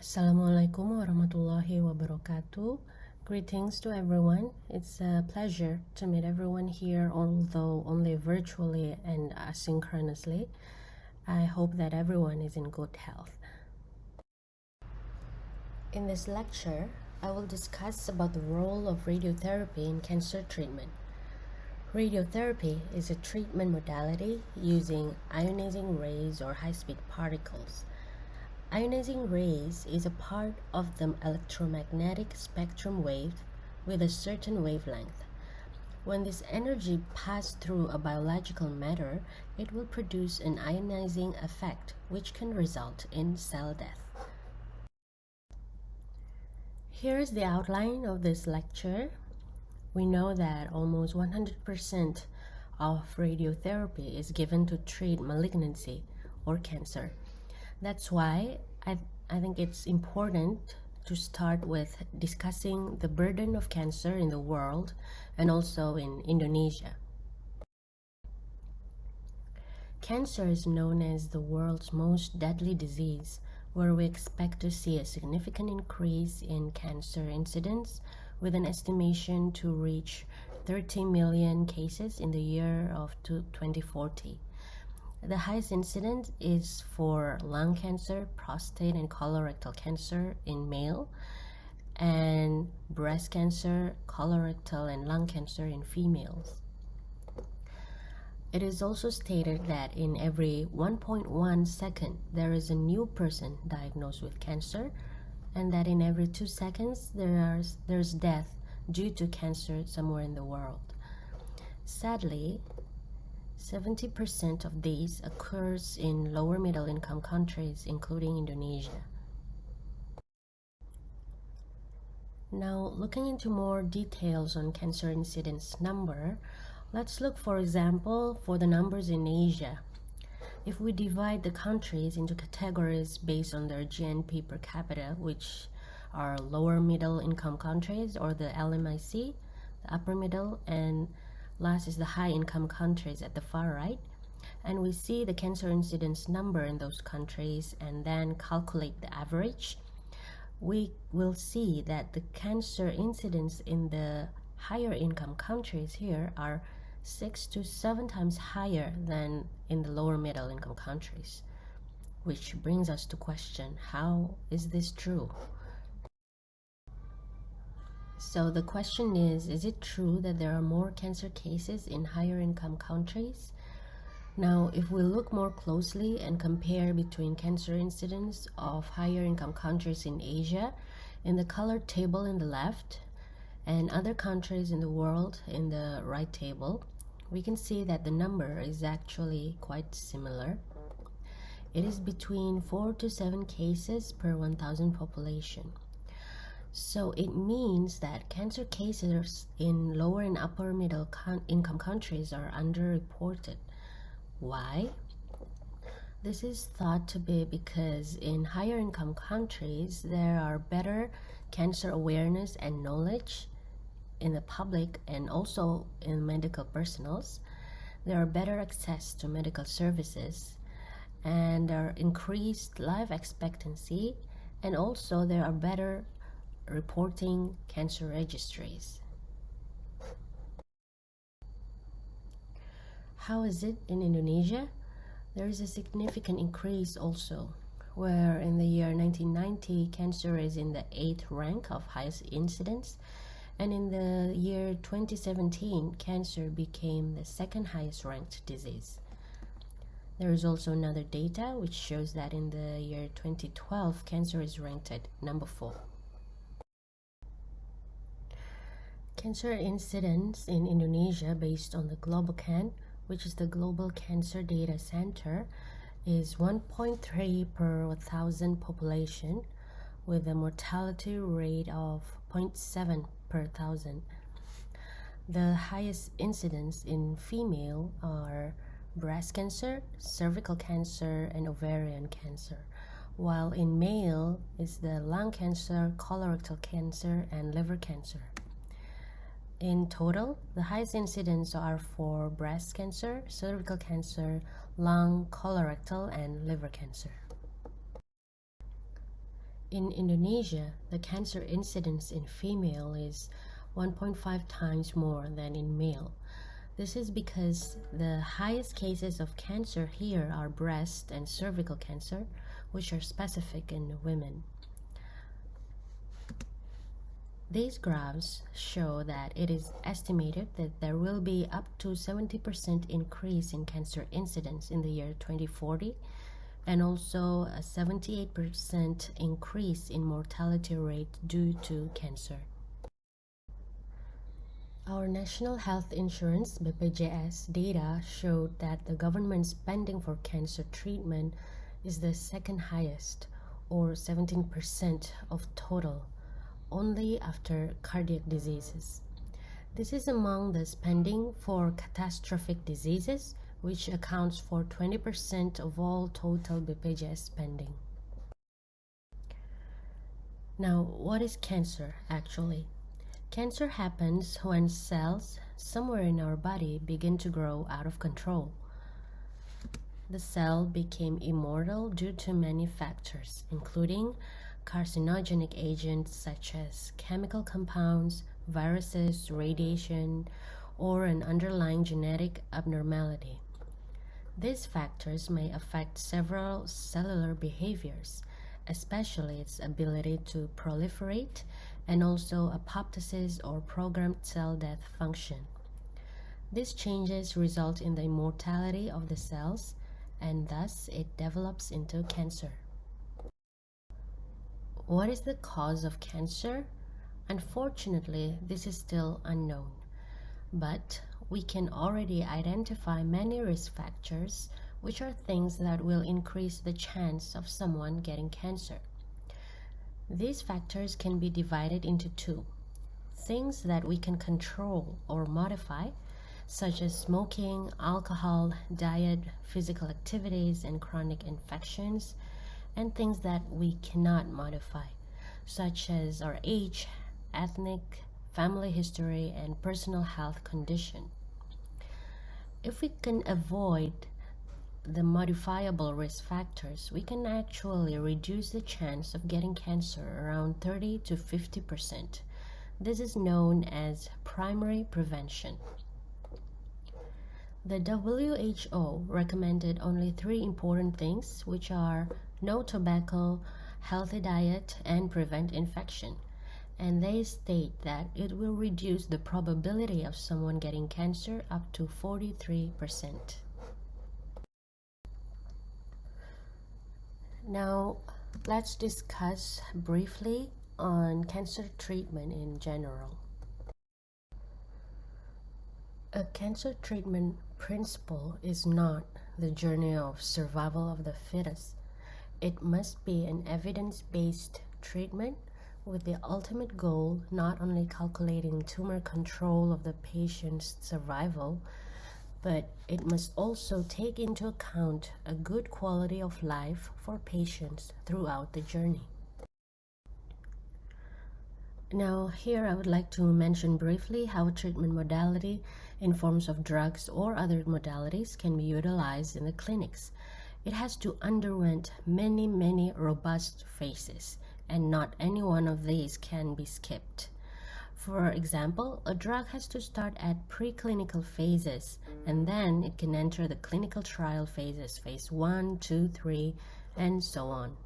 Assalamualaikum warahmatullahi wabarakatuh. Greetings to everyone. It's a pleasure to meet everyone here, although only virtually and asynchronously. I hope that everyone is in good health. In this lecture, I will discuss about the role of radiotherapy in cancer treatment. Radiotherapy is a treatment modality using ionizing rays or high-speed particles. Ionizing rays is a part of the electromagnetic spectrum wave with a certain wavelength. When this energy passes through a biological matter, it will produce an ionizing effect which can result in cell death. Here is the outline of this lecture. We know that almost 100% of radiotherapy is given to treat malignancy or cancer. That's why I think it's important to start with discussing the burden of cancer in the world and also in Indonesia. Cancer is known as the world's most deadly disease, where we expect to see a significant increase in cancer incidence with an estimation to reach 30 million cases in the year of 2040. The highest incidence is for lung cancer, prostate and colorectal cancer in male, and breast cancer, colorectal and lung cancer in females. It is also stated that in every 1.1 second there is a new person diagnosed with cancer, and that in every 2 seconds there's death due to cancer somewhere in the world. Sadly, 70% of these occurs in lower middle income countries, including Indonesia. Now, looking into more details on cancer incidence number, let's look, for example, for the numbers in Asia. If we divide the countries into categories based on their GNP per capita, which are lower middle income countries or the LMIC, the upper middle, and last is the high income countries at the far right, and we see the cancer incidence number in those countries and then calculate the average, we will see that the cancer incidence in the higher income countries here are 6 to 7 times higher than in the lower middle income countries, which brings us to question, how is this true? So the question is it true that there are more cancer cases in higher income countries? Now, if we look more closely and compare between cancer incidence of higher income countries in Asia, in the colored table in the left, and other countries in the world in the right table, we can see that the number is actually quite similar. It is between 4 to 7 cases per 1,000 population. So it means that cancer cases in lower and upper middle income countries are underreported. Why? This is thought to be because in higher income countries there are better cancer awareness and knowledge in the public and also in medical personnels. There are better access to medical services, and there are increased life expectancy, and also there are better reporting cancer registries. How is it in Indonesia? There is a significant increase also, where in the year 1990 cancer is in the 8th rank of highest incidence, and in the year 2017 cancer became the 2nd highest ranked disease. There is also another data which shows that in the year 2012 cancer is ranked at number 4. Cancer incidence in Indonesia based on the GlobalCan, which is the Global Cancer Data Center, is 1.3 per 1,000 population with a mortality rate of 0.7 per 1,000. The highest incidence in female are breast cancer, cervical cancer, and ovarian cancer, while in male is the lung cancer, colorectal cancer, and liver cancer. In total, the highest incidence are for breast cancer, cervical cancer, lung, colorectal, and liver cancer. In Indonesia, the cancer incidence in female is 1.5 times more than in male. This is because the highest cases of cancer here are breast and cervical cancer, which are specific in women. These graphs show that it is estimated that there will be up to 70% increase in cancer incidence in the year 2040, and also a 78% increase in mortality rate due to cancer. Our National Health Insurance (BPJS) data showed that the government spending for cancer treatment is the second highest, or 17% of total, only after cardiac diseases. This is among the spending for catastrophic diseases, which accounts for 20% of all total BPJS spending. Now, what is cancer actually? Cancer happens when cells somewhere in our body begin to grow out of control. The cell became immortal due to many factors, including carcinogenic agents such as chemical compounds, viruses, radiation, or an underlying genetic abnormality. These factors may affect several cellular behaviors, especially its ability to proliferate and also apoptosis or programmed cell death function. These changes result in the immortality of the cells, and thus it develops into cancer. What is the cause of cancer? Unfortunately, this is still unknown, but we can already identify many risk factors, which are things that will increase the chance of someone getting cancer. These factors can be divided into two: things that we can control or modify, such as smoking, alcohol, diet, physical activities, and chronic infections, and things that we cannot modify, such as our age, ethnic, family history, and personal health condition. If we can avoid the modifiable risk factors, we can actually reduce the chance of getting cancer around 30 to 50%. This is known as primary prevention. The WHO recommended only 3 important things, which are no tobacco, healthy diet, and prevent infection. And they state that it will reduce the probability of someone getting cancer up to 43%. Now, let's discuss briefly on cancer treatment in general. A cancer treatment principle is not the journey of survival of the fittest. It must be an evidence-based treatment with the ultimate goal not only calculating tumor control of the patient's survival, but it must also take into account a good quality of life for patients throughout the journey. Now, here I would like to mention briefly how a treatment modality in forms of drugs or other modalities can be utilized in the clinics. It has to undergo many robust phases, and not any one of these can be skipped. For example, a drug has to start at preclinical phases, and then it can enter the clinical trial phases, phase 1, 2, 3, and so on.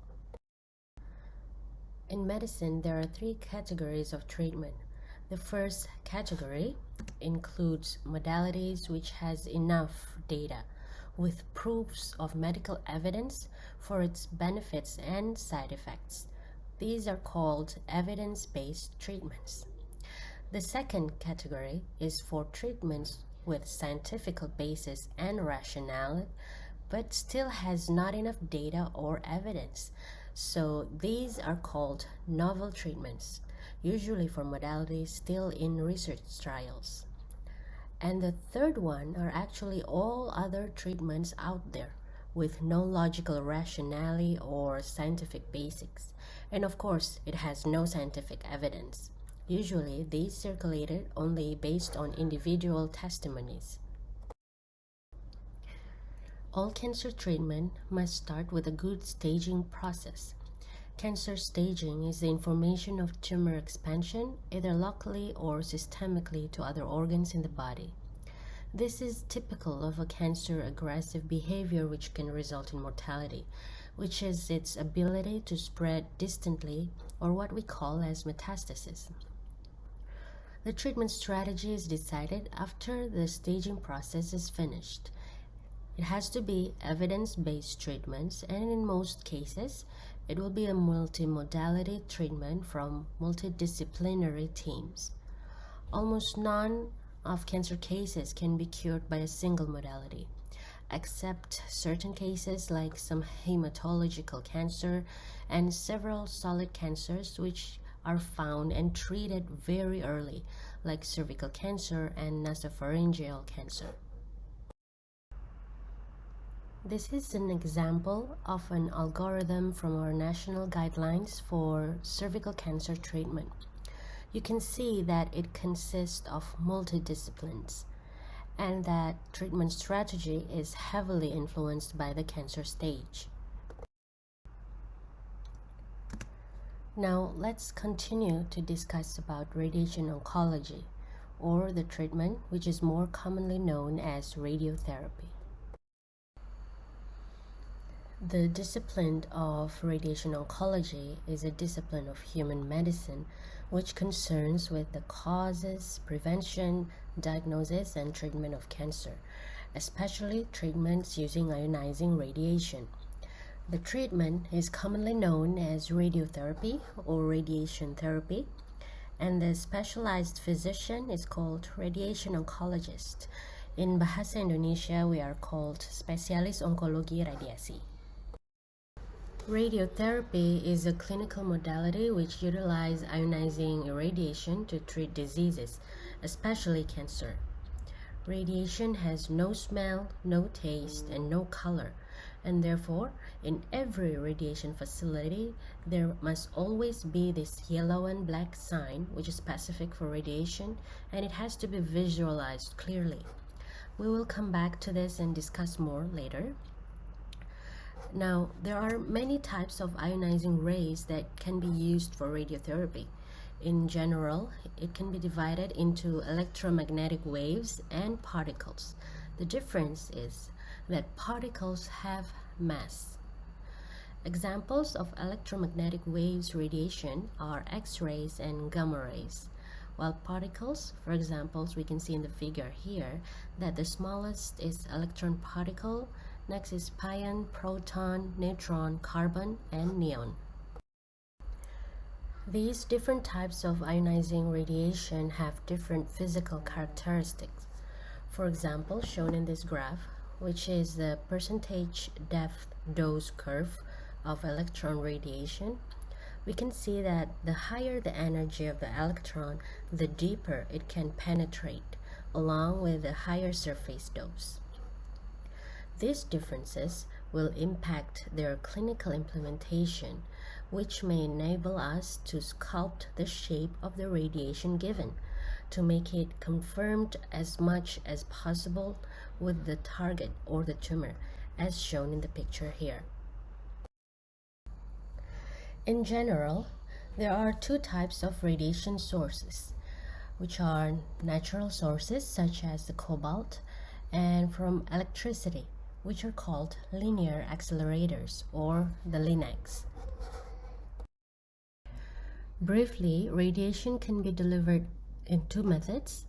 In medicine, there are 3 categories of treatment. The first category includes modalities which has enough data with proofs of medical evidence for its benefits and side effects. These are called evidence-based treatments. The second category is for treatments with scientific basis and rationale, but still has not enough data or evidence. So these are called novel treatments, usually for modalities still in research trials. And the third one are actually all other treatments out there with no logical rationale or scientific basics. And of course, it has no scientific evidence. Usually, these circulated only based on individual testimonies. All cancer treatment must start with a good staging process. Cancer staging is the information of tumor expansion, either locally or systemically to other organs in the body. This is typical of a cancer aggressive behavior which can result in mortality, which is its ability to spread distantly, or what we call as metastasis. The treatment strategy is decided after the staging process is finished. It has to be evidence-based treatments, and in most cases, it will be a multimodality treatment from multidisciplinary teams. Almost none of cancer cases can be cured by a single modality, except certain cases like some hematological cancer and several solid cancers which are found and treated very early, like cervical cancer and nasopharyngeal cancer. This is an example of an algorithm from our national guidelines for cervical cancer treatment. You can see that it consists of multidisciplines and that treatment strategy is heavily influenced by the cancer stage. Now let's continue to discuss about radiation oncology, or the treatment which is more commonly known as radiotherapy. The discipline of radiation oncology is a discipline of human medicine which concerns with the causes, prevention, diagnosis, and treatment of cancer, especially treatments using ionizing radiation. The treatment is commonly known as radiotherapy or radiation therapy, and the specialized physician is called radiation oncologist. In Bahasa Indonesia, we are called spesialis onkologi radiasi. Radiotherapy is a clinical modality which utilizes ionizing irradiation to treat diseases, especially cancer. Radiation has no smell, no taste, and no color, and therefore, in every radiation facility, there must always be this yellow and black sign which is specific for radiation, and it has to be visualized clearly. We will come back to this and discuss more later. Now, there are many types of ionizing rays that can be used for radiotherapy. In general, it can be divided into electromagnetic waves and particles. The difference is that particles have mass. Examples of electromagnetic waves radiation are X-rays and gamma rays, while particles, for example, we can see in the figure here that the smallest is electron particle. Next is pion, proton, neutron, carbon, and neon. These different types of ionizing radiation have different physical characteristics. For example, shown in this graph, which is the percentage depth dose curve of electron radiation, we can see that the higher the energy of the electron, the deeper it can penetrate, along with the higher surface dose. These differences will impact their clinical implementation, which may enable us to sculpt the shape of the radiation given, to make it confirmed as much as possible with the target or the tumor, as shown in the picture here. In general, there are two types of radiation sources, which are natural sources such as the cobalt, and from electricity, which are called linear accelerators or the LINACs. Briefly, radiation can be delivered in two methods.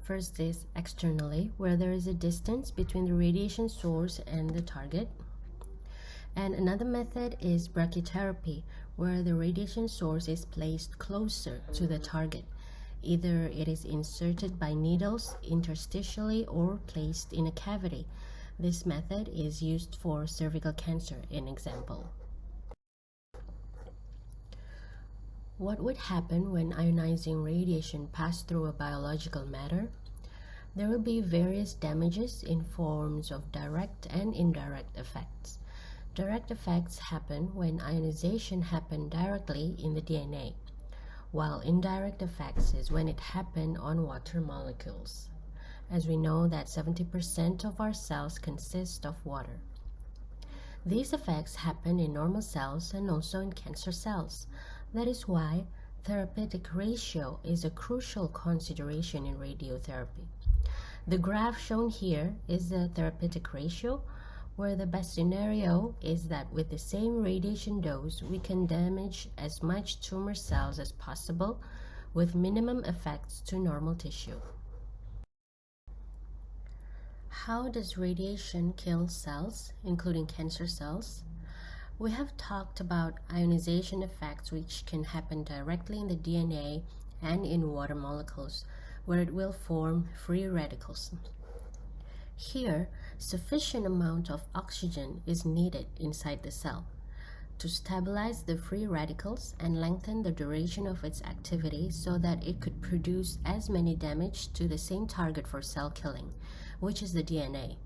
First is externally, where there is a distance between the radiation source and the target. And another method is brachytherapy, where the radiation source is placed closer to the target. Either it is inserted by needles interstitially or placed in a cavity. This method is used for cervical cancer, in example. What would happen when ionizing radiation passed through a biological matter? There will be various damages in forms of direct and indirect effects. Direct effects happen when ionization happens directly in the DNA, while indirect effects is when it happens on water molecules, as we know that 70% of our cells consist of water. These effects happen in normal cells and also in cancer cells. That is why therapeutic ratio is a crucial consideration in radiotherapy. The graph shown here is the therapeutic ratio, where the best scenario is that with the same radiation dose, we can damage as much tumor cells as possible with minimum effects to normal tissue. How does radiation kill cells, including cancer cells? We have talked about ionization effects, which can happen directly in the DNA and in water molecules, where it will form free radicals. Here, sufficient amount of oxygen is needed inside the cell to stabilize the free radicals and lengthen the duration of its activity so that it could produce as many damage to the same target for cell killing, which is the DNA.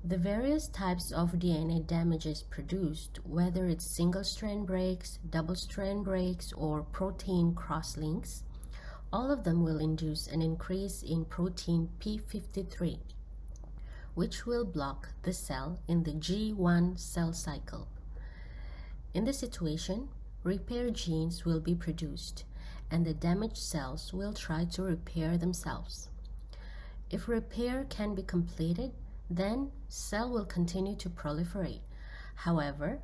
The various types of DNA damages produced, whether it's single-strand breaks, double-strand breaks, or protein cross-links, all of them will induce an increase in protein p53, which will block the cell in the G1 cell cycle. In this situation, repair genes will be produced, and the damaged cells will try to repair themselves. If repair can be completed, then cell will continue to proliferate. However,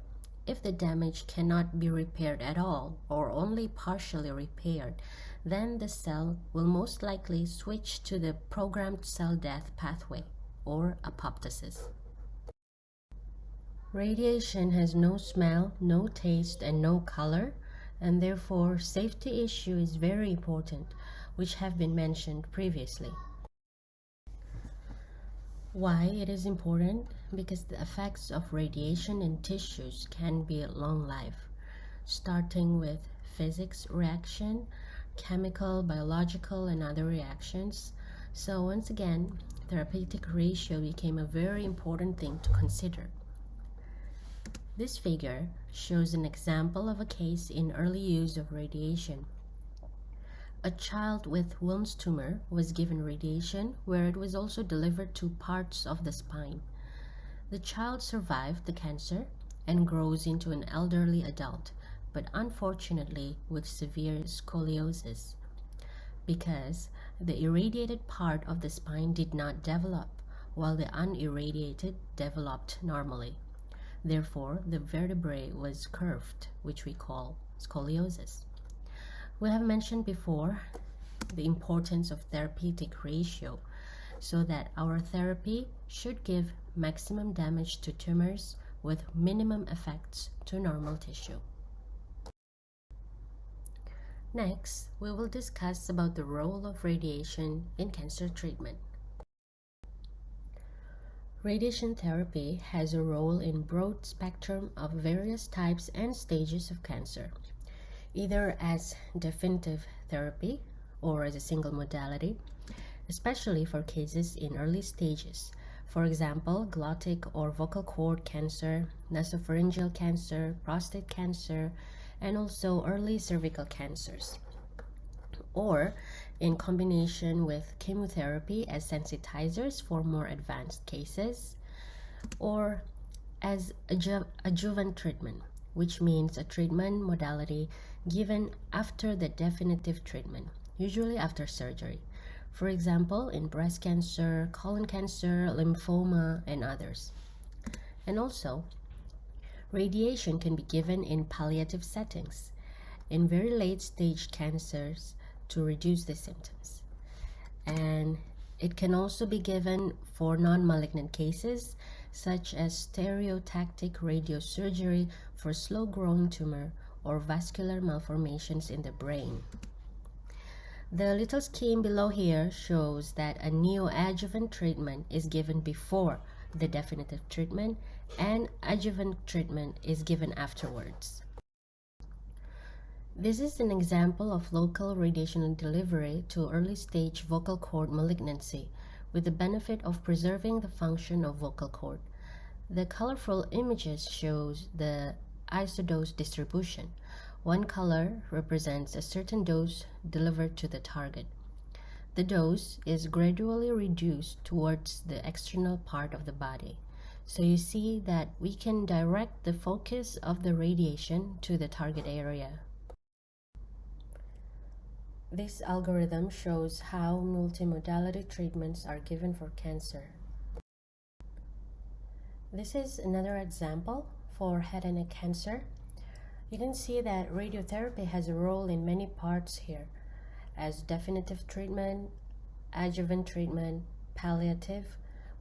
if the damage cannot be repaired at all or only partially repaired, then the cell will most likely switch to the programmed cell death pathway or apoptosis. Radiation has no smell, no taste, and no color, and therefore safety issue is very important, which have been mentioned previously. Why it is important? Because the effects of radiation in tissues can be long life, starting with physics reaction, chemical, biological, and other reactions. So once again, therapeutic ratio became a very important thing to consider. This figure shows an example of a case in early use of radiation. A child with Wilms tumor was given radiation where it was also delivered to parts of the spine. The child survived the cancer and grows into an elderly adult, but unfortunately with severe scoliosis, because the irradiated part of the spine did not develop, while the unirradiated developed normally. Therefore, the vertebrae was curved, which we call scoliosis. We have mentioned before the importance of therapeutic ratio, so that our therapy should give maximum damage to tumors with minimum effects to normal tissue. Next, we will discuss about the role of radiation in cancer treatment. Radiation therapy has a role in broad spectrum of various types and stages of cancer, either as definitive therapy or as a single modality, especially for cases in early stages. For example, glottic or vocal cord cancer, nasopharyngeal cancer, prostate cancer, and also early cervical cancers. Or in combination with chemotherapy as sensitizers for more advanced cases, or as adjuvant treatment, which means a treatment modality given after the definitive treatment, usually after surgery. For example, in breast cancer, colon cancer, lymphoma, and others. And also, radiation can be given in palliative settings, in very late stage cancers, to reduce the symptoms. And it can also be given for non-malignant cases, such as stereotactic radiosurgery for slow-growing tumor or vascular malformations in the brain. The little scheme below here shows that a neoadjuvant treatment is given before the definitive treatment, and adjuvant treatment is given afterwards. This is an example of local radiation delivery to early stage vocal cord malignancy with the benefit of preserving the function of vocal cord. The colorful images shows the isodose distribution. One color represents a certain dose delivered to the target. The dose is gradually reduced towards the external part of the body. So you see that we can direct the focus of the radiation to the target area. This algorithm shows how multimodality treatments are given for cancer. This is another example for head and neck cancer. You can see that radiotherapy has a role in many parts here, as definitive treatment, adjuvant treatment, palliative,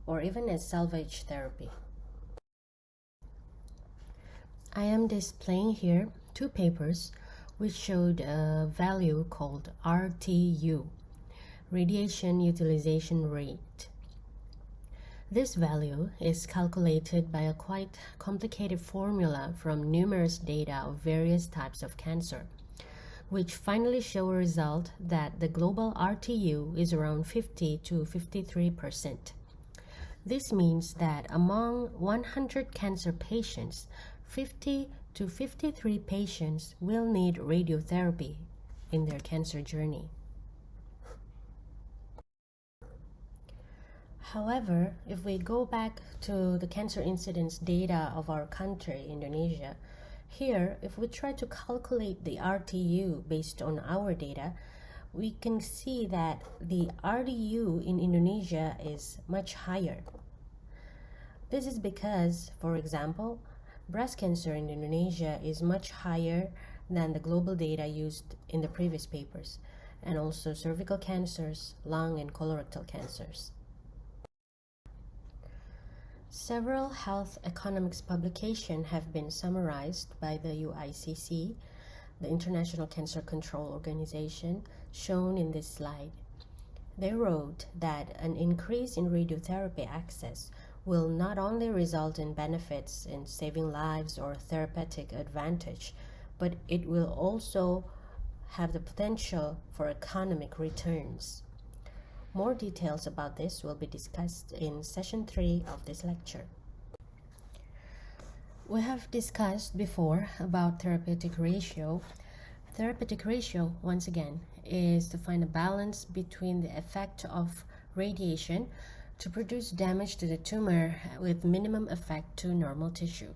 or even as salvage therapy. I am displaying here two papers which showed a value called RTU, radiation utilization rate. This value is calculated by a quite complicated formula from numerous data of various types of cancer, which finally show a result that the global RTU is around 50 to 53%. This means that among 100 cancer patients, 50 to 53 patients will need radiotherapy in their cancer journey. However, if we go back to the cancer incidence data of our country, Indonesia, here, if we try to calculate the RTU based on our data, we can see that the RTU in Indonesia is much higher. This is because, for example, breast cancer in Indonesia is much higher than the global data used in the previous papers, and also cervical cancers, lung and colorectal cancers. Several health economics publications have been summarized by the UICC, the International Cancer Control Organization, shown in this slide. They wrote that an increase in radiotherapy access will not only result in benefits in saving lives or therapeutic advantage, but it will also have the potential for economic returns. More details about this will be discussed in session 3 of this lecture. We have discussed before about therapeutic ratio. Therapeutic ratio, once again, is to find a balance between the effect of radiation to produce damage to the tumor with minimum effect to normal tissue.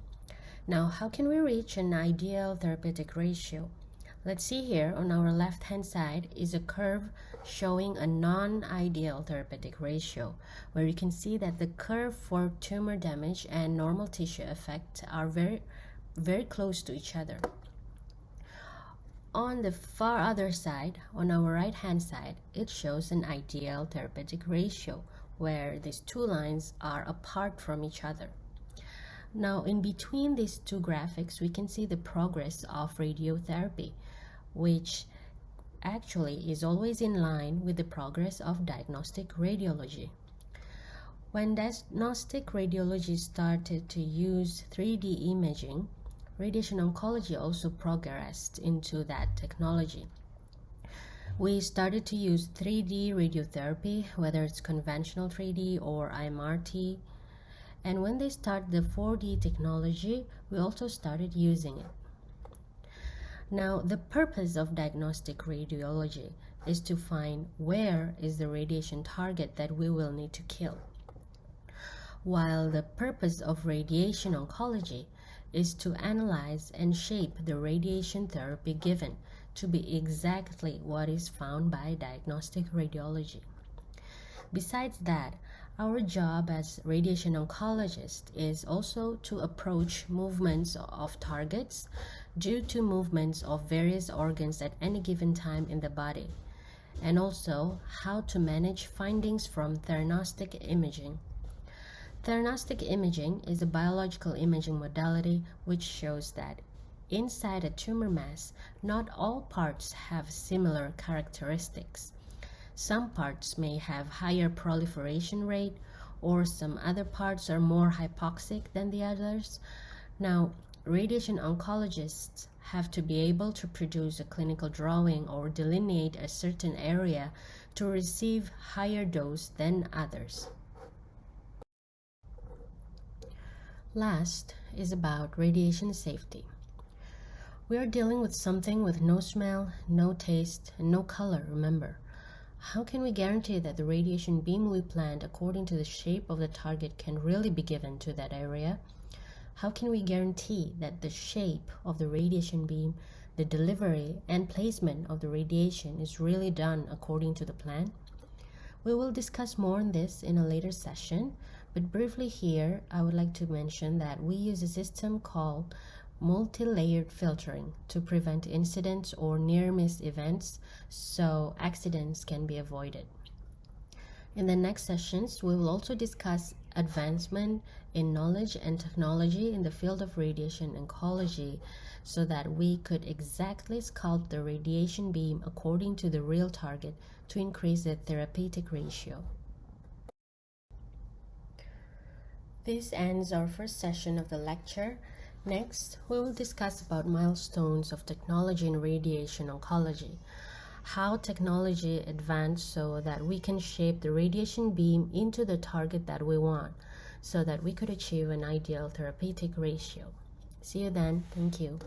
Now, how can we reach an ideal therapeutic ratio? Let's see here on our left-hand side is a curve showing a non-ideal therapeutic ratio, where you can see that the curve for tumor damage and normal tissue effect are very close to each other. On the far other side, on our right-hand side, it shows an ideal therapeutic ratio, where these two lines are apart from each other. Now, in between these two graphics, we can see the progress of radiotherapy, which actually is always in line with the progress of diagnostic radiology. When diagnostic radiology started to use 3D imaging, radiation oncology also progressed into that technology. We started to use 3D radiotherapy, whether it's conventional 3D or IMRT, and when they started the 4D technology, we also started using it. Now, the purpose of diagnostic radiology is to find where is the radiation target that we will need to kill, while the purpose of radiation oncology is to analyze and shape the radiation therapy given to be exactly what is found by diagnostic radiology. Besides that, our job as radiation oncologists is also to approach movements of targets due to movements of various organs at any given time in the body, and also how to manage findings from theranostic imaging. Theranostic imaging is a biological imaging modality which shows that inside a tumor mass, not all parts have similar characteristics. Some parts may have higher proliferation rate, or some other parts are more hypoxic than the others. Now, radiation oncologists have to be able to produce a clinical drawing or delineate a certain area to receive higher dose than others. Last is about radiation safety. We are dealing with something with no smell, no taste, and no color, remember. How can we guarantee that the radiation beam we planned according to the shape of the target can really be given to that area? How can we guarantee that the shape of the radiation beam, the delivery and placement of the radiation is really done according to the plan? We will discuss more on this in a later session, but briefly here I would like to mention that we use a system called multi-layered filtering to prevent incidents or near-miss events so accidents can be avoided. In the next sessions, we will also discuss advancement in knowledge and technology in the field of radiation oncology so that we could exactly sculpt the radiation beam according to the real target to increase the therapeutic ratio. This ends our first session of the lecture. Next, we will discuss about milestones of technology in radiation oncology, how technology advanced so that we can shape the radiation beam into the target that we want, so that we could achieve an ideal therapeutic ratio. See you then. Thank you.